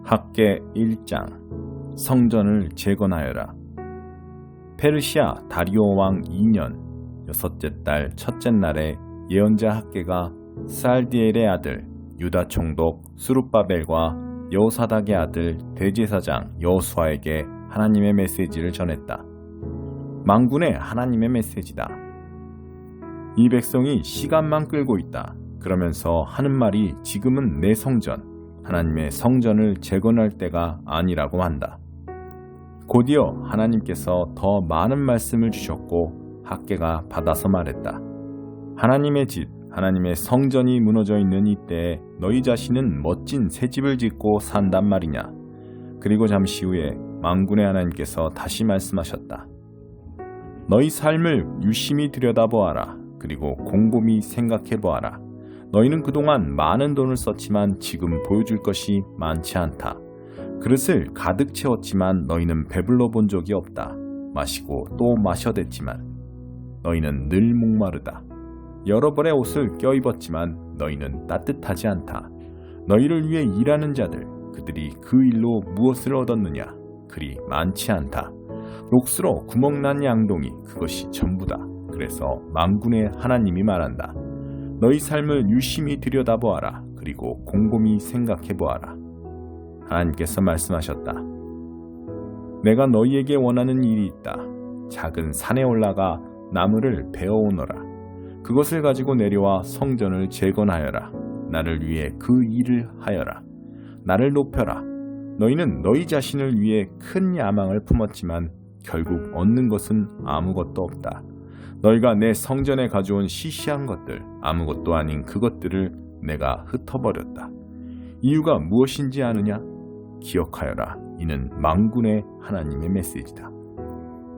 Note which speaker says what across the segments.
Speaker 1: 학개 1장 성전을 재건하여라. 페르시아 다리오 왕 2년 여섯째 달 첫째 날에 예언자 학개가 스알디엘의 아들 유다 총독 스룹바벨과 여호사닥의 아들 대제사장 여호수아에게 하나님의 메시지를 전했다. 만군의 하나님의 메시지다. 이 백성이 시간만 끌고 있다. 그러면서 하는 말이 지금은 내 성전, 하나님의 성전을 재건할 때가 아니라고 한다. 곧이어 하나님께서 더 많은 말씀을 주셨고 학개가 받아서 말했다. 하나님의 집, 하나님의 성전이 무너져 있는 이때에 너희 자신은 멋진 새 집을 짓고 산단 말이냐. 그리고 잠시 후에 만군의 하나님께서 다시 말씀하셨다. 너희 삶을 유심히 들여다보아라. 그리고 곰곰이 생각해보아라. 너희는 그동안 많은 돈을 썼지만 지금 보여줄 것이 많지 않다. 그릇을 가득 채웠지만 너희는 배불러 본 적이 없다. 마시고 또 마셔댔지만 너희는 늘 목마르다. 여러 벌의 옷을 껴입었지만 너희는 따뜻하지 않다. 너희를 위해 일하는 자들, 그들이 그 일로 무엇을 얻었느냐? 그리 많지 않다. 록스로 구멍난 양동이 그것이 전부다. 그래서 만군의 하나님이 말한다. 너희 삶을 유심히 들여다보아라. 그리고 곰곰이 생각해보아라. 하나님께서 말씀하셨다. 내가 너희에게 원하는 일이 있다. 작은 산에 올라가 나무를 베어오너라. 그것을 가지고 내려와 성전을 재건하여라. 나를 위해 그 일을 하여라. 나를 높여라. 너희는 너희 자신을 위해 큰 야망을 품었지만 결국 얻는 것은 아무것도 없다. 너희가 내 성전에 가져온 시시한 것들, 아무것도 아닌 그것들을 내가 흩어버렸다. 이유가 무엇인지 아느냐? 기억하여라. 이는 만군의 하나님의 메시지다.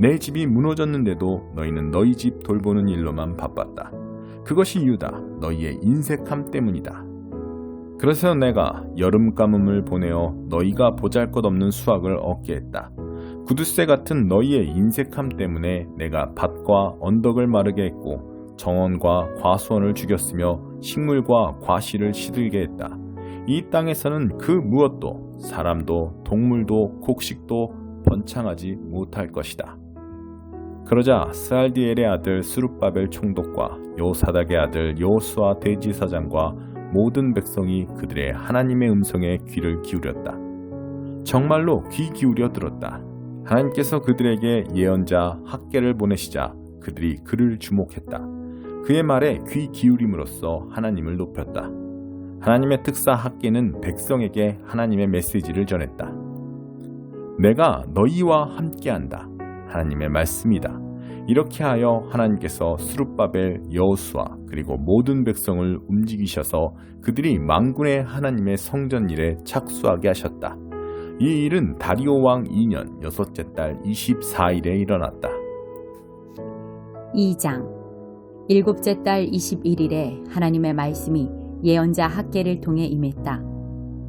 Speaker 1: 내 집이 무너졌는데도 너희는 너희 집 돌보는 일로만 바빴다. 그것이 이유다. 너희의 인색함 때문이다. 그래서 내가 여름 가뭄을 보내어 너희가 보잘것없는 수확을 얻게 했다. 구두쇠 같은 너희의 인색함 때문에 내가 밭과 언덕을 마르게 했고 정원과 과수원을 죽였으며 식물과 과실을 시들게 했다. 이 땅에서는 그 무엇도 사람도 동물도 곡식도 번창하지 못할 것이다. 그러자 스알디엘의 아들 스룹바벨 총독과 여호사닥의 아들 여호수아 대제사장과 모든 백성이 그들의 하나님의 음성에 귀를 기울였다. 정말로 귀 기울여 들었다. 하나님께서 그들에게 예언자 학개를 보내시자 그들이 그를 주목했다. 그의 말에 귀 기울임으로써 하나님을 높였다. 하나님의 특사 학개는 백성에게 하나님의 메시지를 전했다. 내가 너희와 함께한다. 하나님의 말씀이다. 이렇게 하여 하나님께서 스룹바벨, 여호수아 그리고 모든 백성을 움직이셔서 그들이 만군의 하나님의 성전 일에 착수하게 하셨다. 이 일은 다리오 왕 2년 여섯째 달 24일에 일어났다.
Speaker 2: 2장 일곱째 달 21일에 하나님의 말씀이 예언자 학개를 통해 임했다.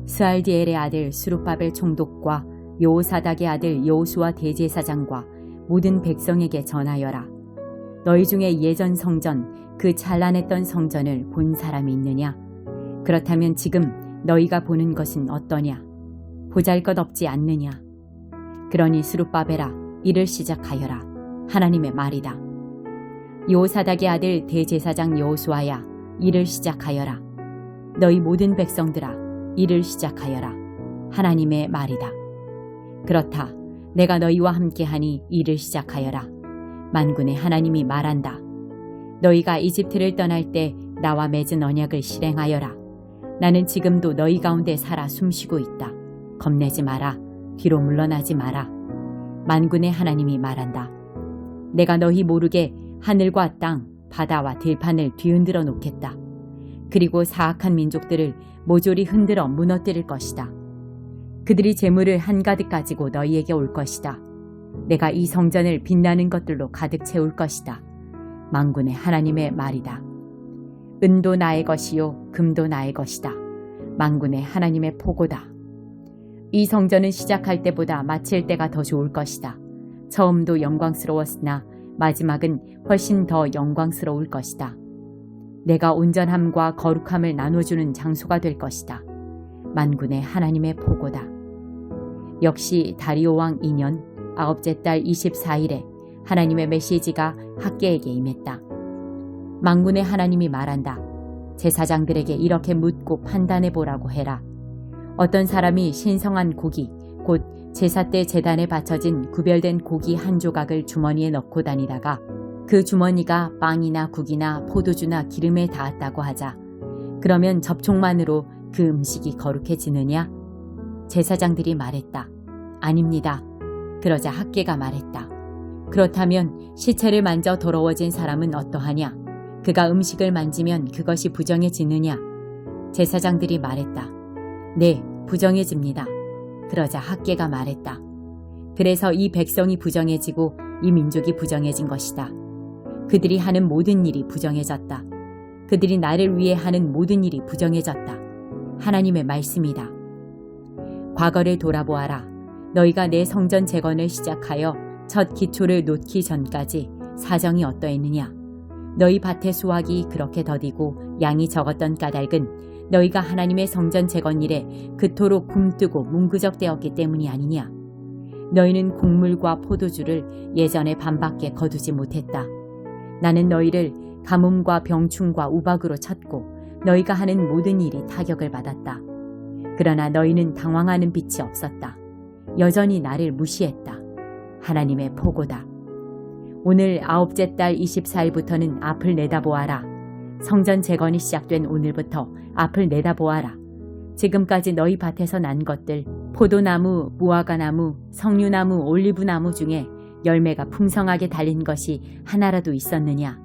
Speaker 2: 스알디엘의 아들 스룹바벨 총독과 여호사닥의 아들 여호수아 대제사장과 모든 백성에게 전하여라. 너희 중에 예전 성전, 그 찬란했던 성전을 본 사람이 있느냐? 그렇다면 지금 너희가 보는 것은 어떠냐? 보잘것없지 않느냐? 그러니 스룹바벨아, 이를 시작하여라. 하나님의 말이다. 여호사닥의 아들 대제사장 여호수아야, 이를 시작하여라. 너희 모든 백성들아, 이를 시작하여라. 하나님의 말이다. 그렇다. 내가 너희와 함께하니 이를 시작하여라. 만군의 하나님이 말한다. 너희가 이집트를 떠날 때 나와 맺은 언약을 실행하여라. 나는 지금도 너희 가운데 살아 숨쉬고 있다. 겁내지 마라. 뒤로 물러나지 마라. 만군의 하나님이 말한다. 내가 너희 모르게 하늘과 땅, 바다와 들판을 뒤흔들어 놓겠다. 그리고 사악한 민족들을 모조리 흔들어 무너뜨릴 것이다. 그들이 재물을 한가득 가지고 너희에게 올 것이다. 내가 이 성전을 빛나는 것들로 가득 채울 것이다. 만군의 하나님의 말이다. 은도 나의 것이요 금도 나의 것이다. 만군의 하나님의 포고다. 이 성전은 시작할 때보다 마칠 때가 더 좋을 것이다. 처음도 영광스러웠으나 마지막은 훨씬 더 영광스러울 것이다. 내가 온전함과 거룩함을 나눠주는 장소가 될 것이다. 만군의 하나님의 포고다. 역시 다리오 왕 2년 9째 달 24일에 하나님의 메시지가 학개에게 임했다. 만군의 하나님이 말한다. 제사장들에게 이렇게 묻고 판단해 보라고 해라. 어떤 사람이 신성한 고기, 곧 제사 때 제단에 바쳐진 구별된 고기 한 조각을 주머니에 넣고 다니다가 그 주머니가 빵이나 국이나 포도주나 기름에 닿았다고 하자. 그러면 접촉만으로 그 음식이 거룩해지느냐? 제사장들이 말했다. 아닙니다. 그러자 학개가 말했다. 그렇다면 시체를 만져 더러워진 사람은 어떠하냐? 그가 음식을 만지면 그것이 부정해지느냐? 제사장들이 말했다. 네, 부정해집니다. 그러자 학개가 말했다. 그래서 이 백성이 부정해지고 이 민족이 부정해진 것이다. 그들이 하는 모든 일이 부정해졌다. 그들이 나를 위해 하는 모든 일이 부정해졌다. 하나님의 말씀이다. 과거를 돌아보아라. 너희가 내 성전 재건을 시작하여 첫 기초를 놓기 전까지 사정이 어떠했느냐. 너희 밭의 수확이 그렇게 더디고 양이 적었던 까닭은 너희가 하나님의 성전 재건 일에 그토록 굼뜨고 문그적되었기 때문이 아니냐. 너희는 곡물과 포도주를 예전에 반밖에 거두지 못했다. 나는 너희를 가뭄과 병충과 우박으로 쳤고 너희가 하는 모든 일이 타격을 받았다. 그러나 너희는 당황하는 빛이 없었다. 여전히 나를 무시했다. 하나님의 포고다. 오늘 9째 달 24일부터는 앞을 내다보아라. 성전 재건이 시작된 오늘부터 앞을 내다보아라. 지금까지 너희 밭에서 난 것들, 포도나무, 무화과나무, 석류나무, 올리브나무 중에 열매가 풍성하게 달린 것이 하나라도 있었느냐?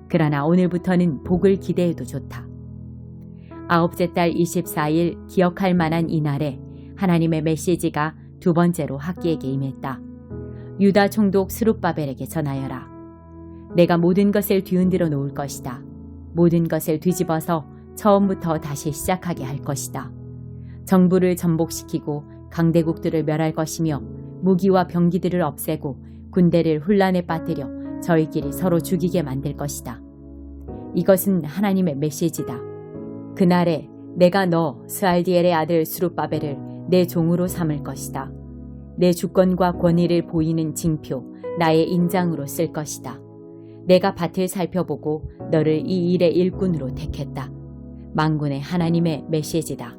Speaker 2: 그러나 오늘부터는 복을 기대해도 좋다. 9째 달 24일 기억할 만한 이날에 하나님의 메시지가 두 번째로 학개에게 임했다. 유다 총독 스룹바벨에게 전하여라. 내가 모든 것을 뒤흔들어 놓을 것이다. 모든 것을 뒤집어서 처음부터 다시 시작하게 할 것이다. 정부를 전복시키고 강대국들을 멸할 것이며 무기와 병기들을 없애고 군대를 혼란에 빠뜨려 저희끼리 서로 죽이게 만들 것이다. 이것은 하나님의 메시지다. 그날에 내가 너 스알디엘의 아들 스룹바벨을 내 종으로 삼을 것이다. 내 주권과 권위를 보이는 징표, 나의 인장으로 쓸 것이다. 내가 밭을 살펴보고 너를 이 일의 일꾼으로 택했다. 만군의 하나님의 메시지다.